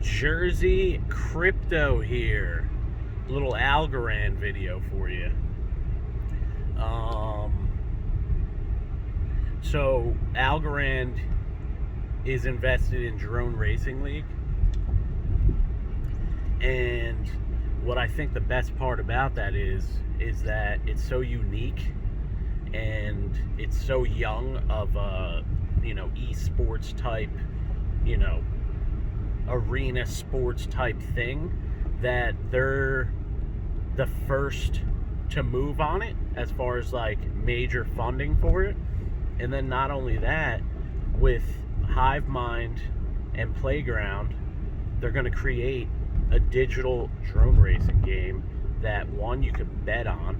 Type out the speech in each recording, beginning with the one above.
Jersey Crypto here. Little algorand video for you. So Algorand is invested in Drone Racing League, and what I think the best part about that is that it's so unique and it's so young of a esports type, arena sports type thing, that they're the first to move on it as far as like major funding for it. And then not only that, with HiveMind and Playground, they're going to create a digital drone racing game that, one, you could bet on,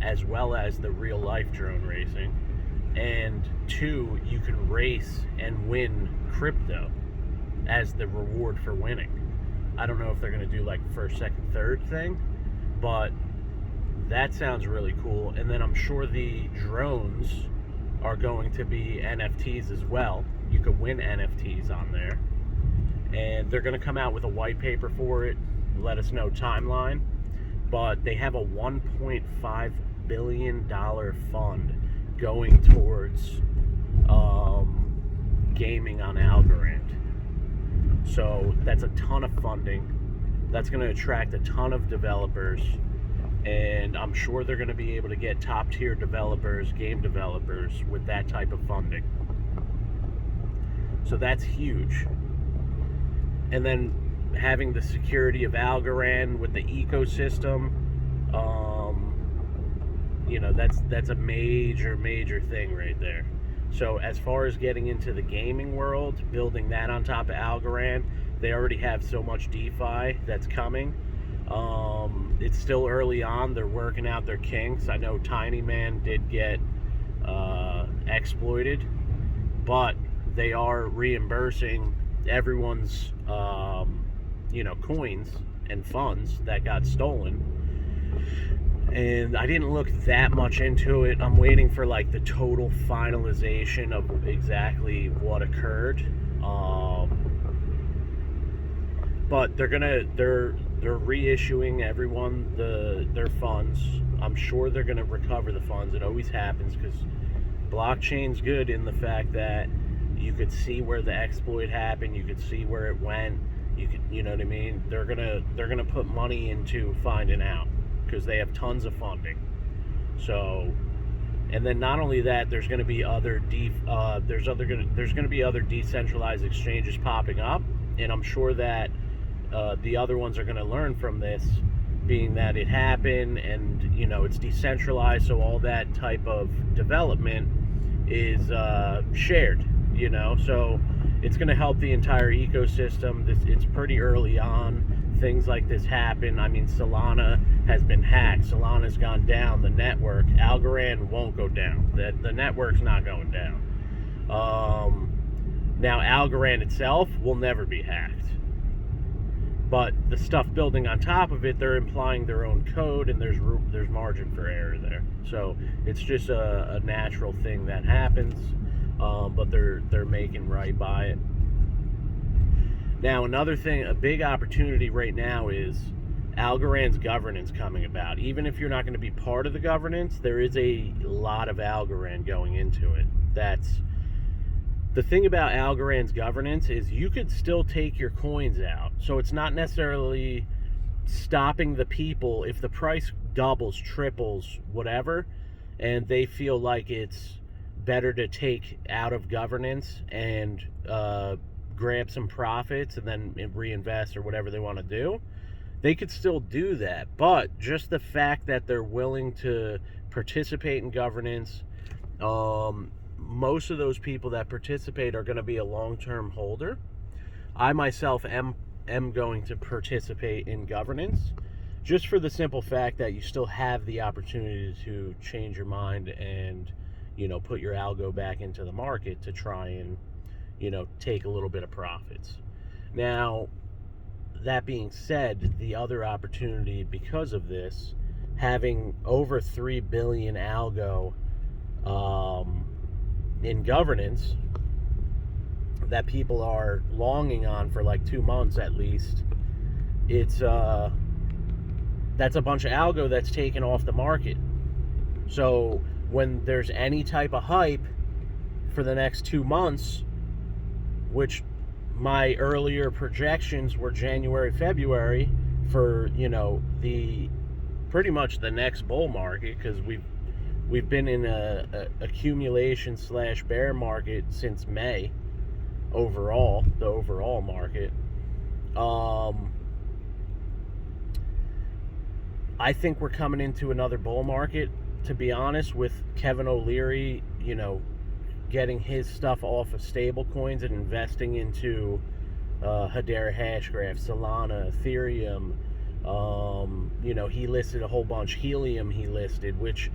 as well as the real life drone racing, and two, you can race and win crypto as the reward for winning. I don't know if they're going to do like first, second, third thing, but that sounds really cool. And then I'm sure the drones are going to be NFTs as well. You could win NFTs on there. And they're going to come out with a white paper for it, let us know timeline. But they have a $1.5 billion fund going towards gaming on Algorand. So that's a ton of funding. That's going to attract a ton of developers. And I'm sure they're going to be able to get top tier developers, game developers, with that type of funding. So that's huge. And then having the security of Algorand with the ecosystem, that's a major thing right there. So as far as getting into the gaming world, building that on top of Algorand, they already have so much DeFi that's coming. It's still early on. They're working out their kinks. I know Tiny Man did get exploited, but they are reimbursing everyone's coins and funds that got stolen. And I didn't look that much into it. I'm waiting for like the total finalization of exactly what occurred. But they're reissuing everyone their funds. I'm sure they're gonna recover the funds. It always happens because blockchain's good in the fact that you could see where the exploit happened, you could see where it went, you know what I mean? They're gonna put money into finding out because they have tons of funding. So, and then not only that, there's gonna be other decentralized exchanges popping up, and I'm sure that the other ones are going to learn from this, being that it happened and it's decentralized, so all that type of development is shared, so it's going to help the entire ecosystem. It's pretty early on. Things like this happen. I mean, Solana has been hacked. Solana's gone down. The network, Algorand, won't go down. The network's not going down. Now, Algorand itself will never be hacked. But the stuff building on top of it, they're implying their own code, and there's margin for error there. So it's just a natural thing that happens, but they're making right by it. Now, another thing, a big opportunity right now is Algorand's governance coming about. Even if you're not going to be part of the governance, there is a lot of Algorand going into it. The thing about Algorand's governance is you could still take your coins out. So it's not necessarily stopping the people if the price doubles, triples, whatever, and they feel like it's better to take out of governance and grab some profits and then reinvest or whatever they want to do. They could still do that. But just the fact that they're willing to participate in governance, most of those people that participate are going to be a long-term holder. I myself am going to participate in governance just for the simple fact that you still have the opportunity to change your mind and put your algo back into the market to try and take a little bit of profits. Now, that being said, the other opportunity because of this, having over 3 billion algo in governance, that people are longing on for like 2 months at least, it's that's a bunch of algo that's taken off the market. So when there's any type of hype for the next 2 months, which my earlier projections were January, February for, the pretty much the next bull market, because we've been in a accumulation / bear market since May overall, the overall market. I think we're coming into another bull market, to be honest, with Kevin O'Leary, getting his stuff off of stable coins and investing into hedera, hashgraph, Solana, Ethereum. He listed a whole bunch. Helium he listed, which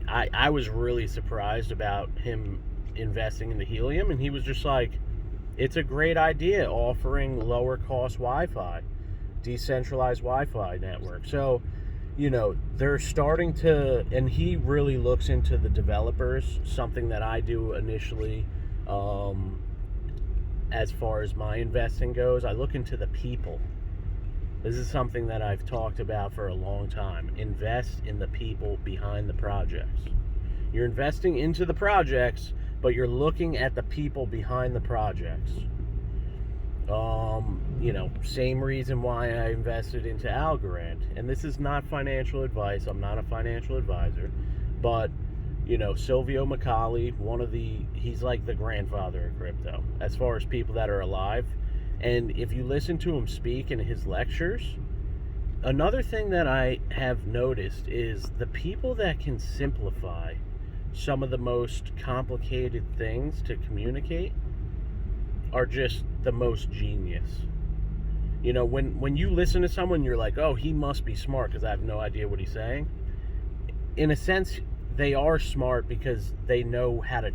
I was really surprised about him investing into Helium, and he was just like, it's a great idea offering lower cost Wi-Fi, decentralized Wi-Fi network. So, they're starting to, and he really looks into the developers, something that I do initially. As far as my investing goes, I look into the people. This is something that I've talked about for a long time. Invest in the people behind the projects. You're investing into the projects, but you're looking at the people behind the projects. Same reason why I invested into Algorand. And this is not financial advice. I'm not a financial advisor. But, Silvio Macaulay, he's like the grandfather of crypto, as far as people that are alive. And if you listen to him speak in his lectures, another thing that I have noticed is the people that can simplify some of the most complicated things to communicate are just the most genius. When you listen to someone, you're like, oh, he must be smart because I have no idea what he's saying. In a sense, they are smart because they know how to,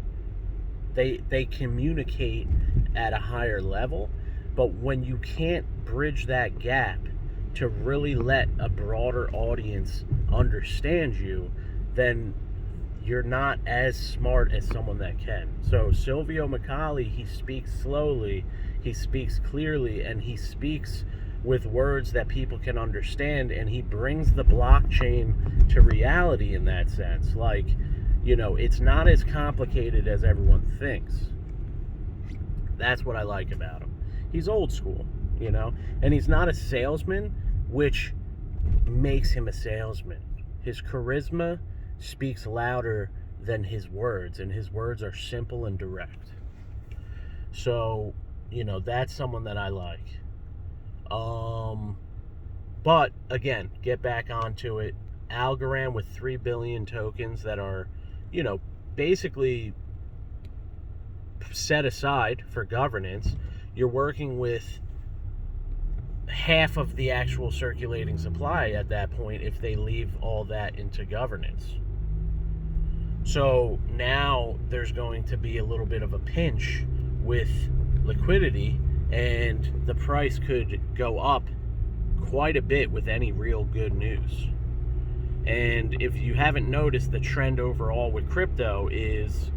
they communicate at a higher level. But when you can't bridge that gap to really let a broader audience understand you, then you're not as smart as someone that can. So Silvio Macaulay, he speaks slowly, he speaks clearly, and he speaks with words that people can understand, and he brings the blockchain to reality in that sense. Like, it's not as complicated as everyone thinks. That's what I like about him. He's old school, and he's not a salesman, which makes him a salesman. His charisma speaks louder than his words, and his words are simple and direct. So, that's someone that I like. But again, get back onto it. Algorand with 3 billion tokens that are, basically set aside for governance. You're working with half of the actual circulating supply at that point if they leave all that into governance. So now there's going to be a little bit of a pinch with liquidity, and the price could go up quite a bit with any real good news. And if you haven't noticed, the trend overall with crypto is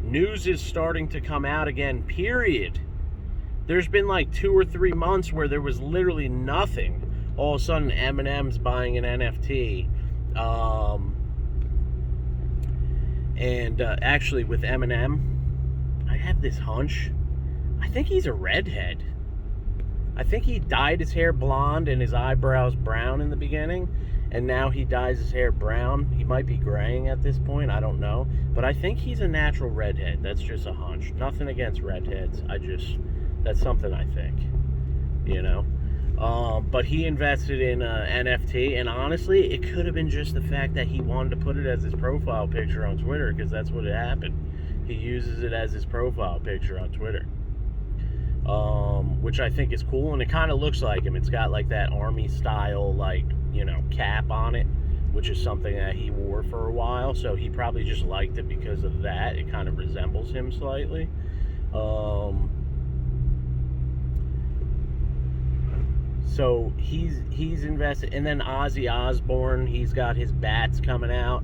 news is starting to come out again, period. There's been like 2 or 3 months where there was literally nothing. All of a sudden, Eminem's buying an NFT. Actually, with Eminem, I have this hunch. I think he's a redhead. I think he dyed his hair blonde and his eyebrows brown in the beginning, and now he dyes his hair brown. He might be graying at this point, I don't know. But I think he's a natural redhead. That's just a hunch. Nothing against redheads. That's something I think, But he invested in NFT, and honestly, it could have been just the fact that he wanted to put it as his profile picture on Twitter, because that's what happened. He uses it as his profile picture on Twitter, which I think is cool, and it kind of looks like him. It's got like that army style, cap on it, which is something that he wore for a while, so he probably just liked it because of that. It kind of resembles him slightly. So he's invested, and then Ozzy Osbourne, he's got his bats coming out.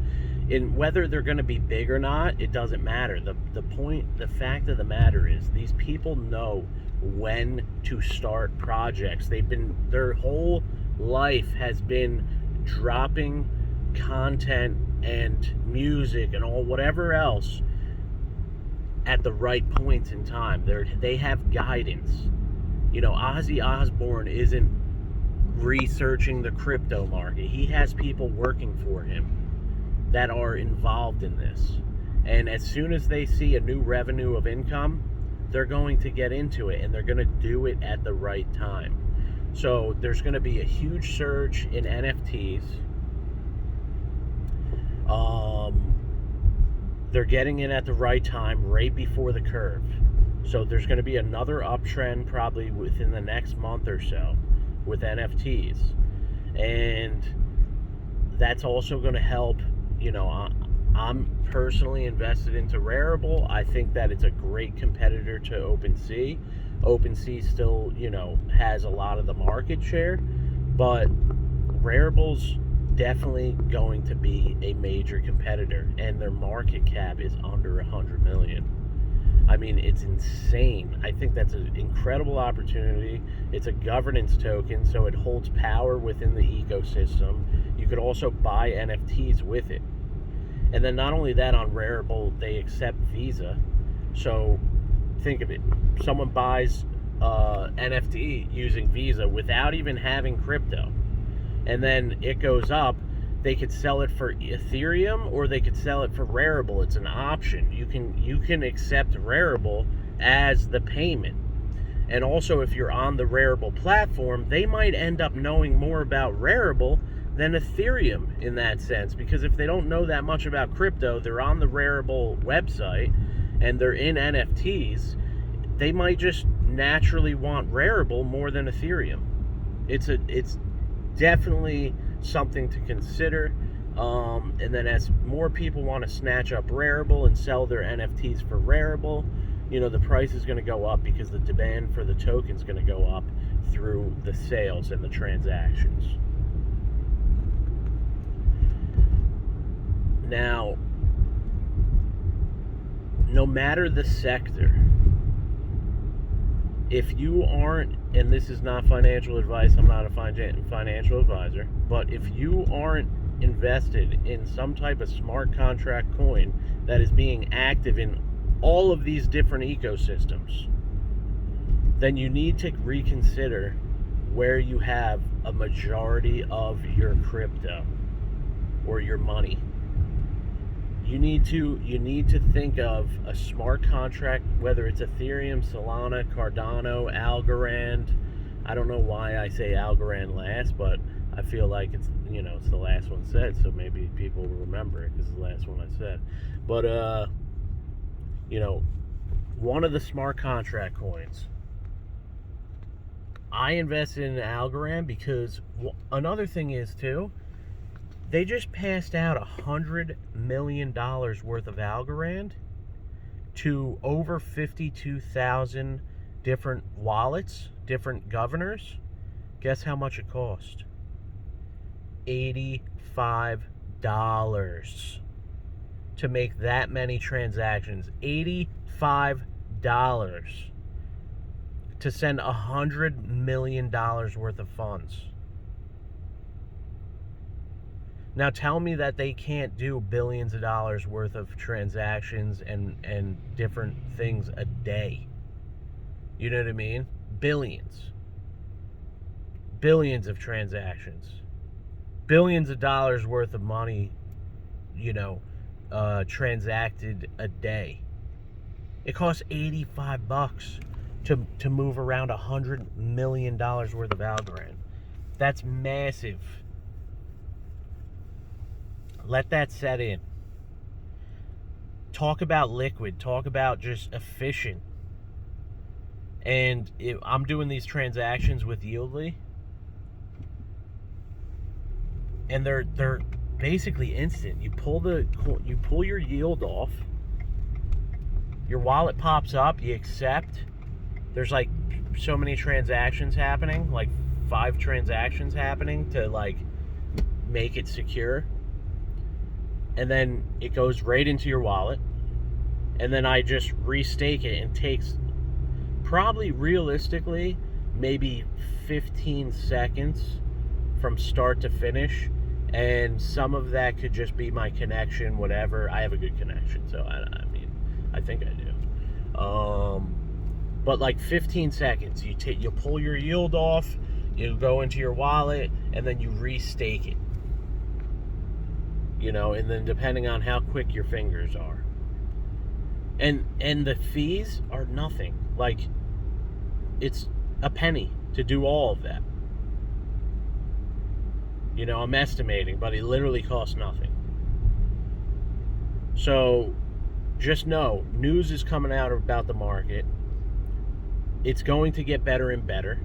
And whether they're going to be big or not, it doesn't matter. The fact of the matter is, these people know when to start projects. Their whole life has been dropping content and music and whatever else at the right points in time. They have guidance. Ozzy Osbourne isn't researching the crypto market. He has people working for him that are involved in this. And as soon as they see a new revenue of income, they're going to get into it, and they're going to do it at the right time. So there's going to be a huge surge in NFTs. They're getting in at the right time, right before the curve. So there's going to be another uptrend probably within the next month or so with NFTs. And that's also going to help. I'm personally invested into Rarible. I think that it's a great competitor to OpenSea. OpenSea still, has a lot of the market share, but Rarible's definitely going to be a major competitor, and their market cap is under 100 million. I mean, it's insane. I think that's an incredible opportunity. It's a governance token, so it holds power within the ecosystem. You could also buy NFTs with it. And then not only that, on Rarible, they accept Visa. So think of it. Someone buys NFT using Visa without even having crypto. And then it goes up. They could sell it for Ethereum, or they could sell it for Rarible. It's an option. You can accept Rarible as the payment. And also, if you're on the Rarible platform, they might end up knowing more about Rarible than Ethereum in that sense, because if they don't know that much about crypto, they're on the Rarible website and they're in NFTs, they might just naturally want Rarible more than Ethereum. It's definitely something to consider. And then as more people want to snatch up Rarible and sell their NFTs for Rarible, the price is going to go up, because the demand for the token is going to go up through the sales and the transactions. Now, no matter the sector, if you aren't, and this is not financial advice, I'm not a financial advisor, but if you aren't invested in some type of smart contract coin that is being active in all of these different ecosystems, then you need to reconsider where you have a majority of your crypto or your money. You need to think of a smart contract, whether it's Ethereum, Solana, Cardano, Algorand. I don't know why I say Algorand last, but I feel like it's the last one said, so maybe people will remember it because it's the last one I said. But one of the smart contract coins, I invested in Algorand because another thing is too, they just passed out $100 million worth of Algorand to over 52,000 different wallets, different governors. Guess how much it cost? $85 to make that many transactions. $85 to send $100 million worth of funds. Now tell me that they can't do billions of dollars worth of transactions and different things a day. You know what I mean? Billions of transactions. Billions of dollars worth of money, transacted a day. It costs $85 to move around $100 million worth of Algorand. That's massive. Let that set in. Talk about liquid. Talk about just efficient. And I'm doing these transactions with Yieldly, and they're basically instant. You pull your yield off. Your wallet pops up. You accept. There's like so many transactions happening, like 5 transactions happening to like make it secure. and then it goes right into your wallet, and then I just restake it, and takes probably realistically maybe 15 seconds from start to finish. And some of that could just be my connection, whatever. I have a good connection, so I mean, I think I do. But like 15 seconds, you pull your yield off, you go into your wallet, and then you restake it. And then depending on how quick your fingers are. And the fees are nothing. Like, it's a penny to do all of that. I'm estimating, but it literally costs nothing. So just know, news is coming out about the market. It's going to get better and better.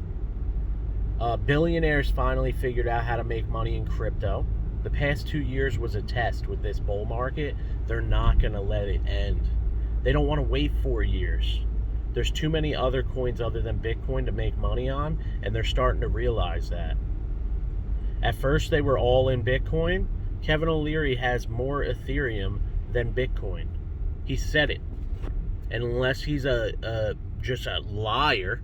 Billionaires finally figured out how to make money in crypto. The past 2 years was a test with this bull market. They're not going to let it end. They don't want to wait 4 years. There's too many other coins other than Bitcoin to make money on, and they're starting to realize that. At first, they were all in Bitcoin. Kevin O'Leary has more Ethereum than Bitcoin. He said it. And unless he's just a liar,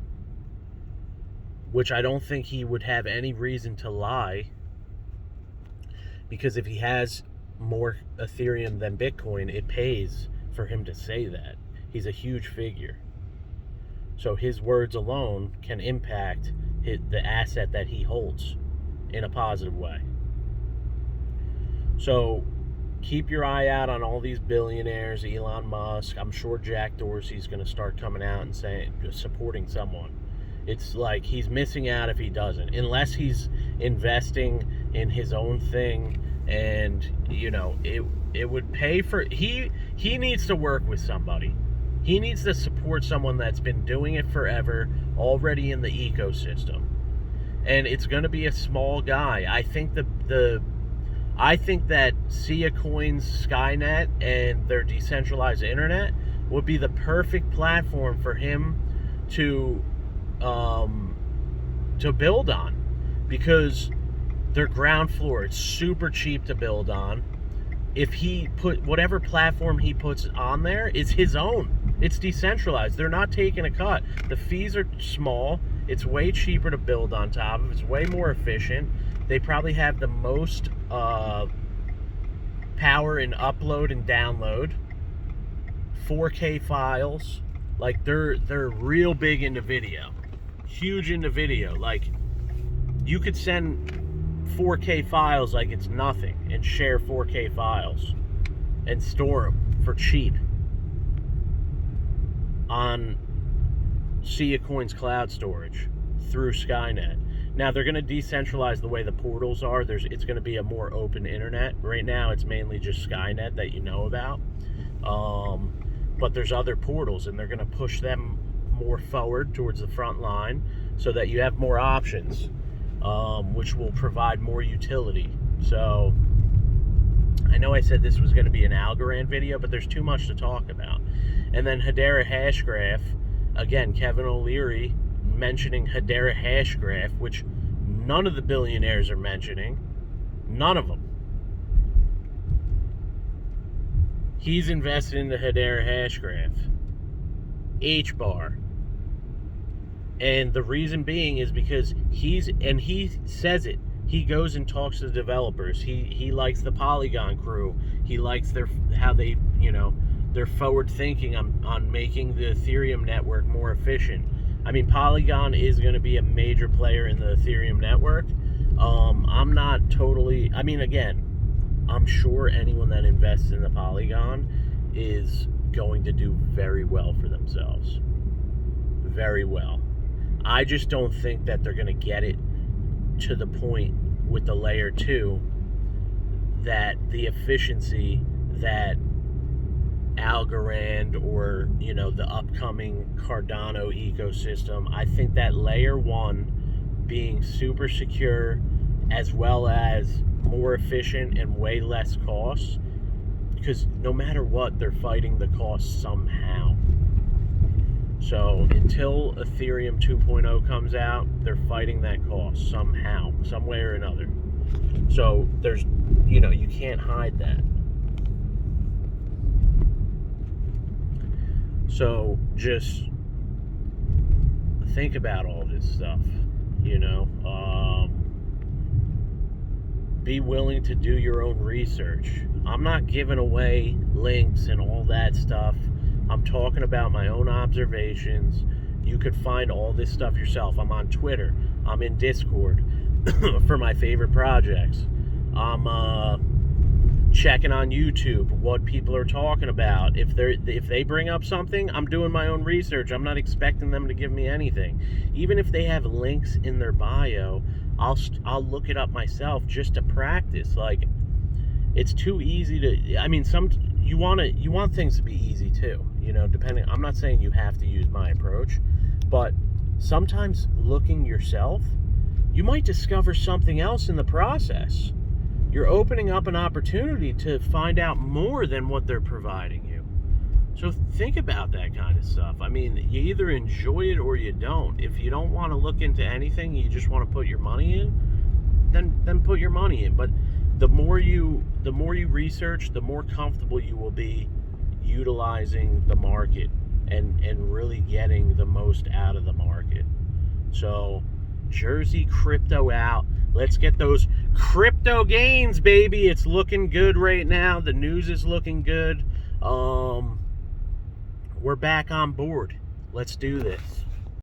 which I don't think he would have any reason to lie, because if he has more Ethereum than Bitcoin, it pays for him to say that. He's a huge figure. So his words alone can impact the asset that he holds in a positive way. So keep your eye out on all these billionaires, Elon Musk. I'm sure Jack Dorsey's going to start coming out and saying, supporting someone. It's like he's missing out if he doesn't, unless he's investing in his own thing. And it would pay for, he needs to work with somebody. He needs to support someone that's been doing it forever, already in the ecosystem. And it's going to be a small guy. I think that siacoin's Skynet and their decentralized internet would be the perfect platform for him to build on, because they're ground floor. It's super cheap to build on. If he put whatever platform he puts on there, it's his own. It's decentralized. They're not taking a cut. The fees are small. It's way cheaper to build on top of. It's way more efficient. They probably have the most power in upload and download. 4K files. Like, they're real big into video. Huge into video. Like, you could send 4K files like it's nothing and share 4K files and store them for cheap on siacoin's cloud storage through Skynet. Now, they're going to decentralize the way the portals are. It's going to be a more open internet. Right now, it's mainly just Skynet that you know about. But there's other portals, and they're going to push them more forward towards the front line so that you have more options, which will provide more utility. So I know I said this was going to be an algorand video, but there's too much to talk about. And then hedera hashgraph, again, Kevin O'Leary mentioning hedera hashgraph, which none of the billionaires are mentioning. None of them. He's invested in the hedera hashgraph, hbar. And the reason being is because he says it. He goes and talks to the developers. He likes the Polygon crew. He likes how they, they're forward thinking on making the Ethereum network more efficient. I mean, Polygon is going to be a major player in the Ethereum network. I'm not totally, again, I'm sure anyone that invests in the Polygon is going to do very well for themselves. Very well. I just don't think that they're going to get it to the point with the layer 2 that the efficiency that Algorand or the upcoming Cardano ecosystem. I think that layer 1 being super secure, as well as more efficient and way less costs, because no matter what, they're fighting the cost somehow. So until Ethereum 2.0 comes out, they're fighting that cost somehow, some way or another. So there's, you can't hide that. So just think about all this stuff, you know. Be willing to do your own research. I'm not giving away links and all that stuff. I'm talking about my own observations. You could find all this stuff yourself. I'm on Twitter. I'm in Discord for my favorite projects. I'm checking on YouTube what people are talking about. If they bring up something, I'm doing my own research. I'm not expecting them to give me anything. Even if they have links in their bio, I'll look it up myself just to practice. Like, it's too easy to. I mean, you want things to be easy too. You know, depending. I'm not saying you have to use my approach, but sometimes looking yourself, you might discover something else in the process. You're opening up an opportunity to find out more than what they're providing you. So think about that kind of stuff. I mean, you either enjoy it or you don't. If you don't want to look into anything, you just want to put your money in, then put your money in. But the more you research, the more comfortable you will be utilizing the market and really getting the most out of the market. So, Jersey crypto out. Let's get those crypto gains, baby. It's looking good right now. The news is looking good. We're back on board. Let's do this.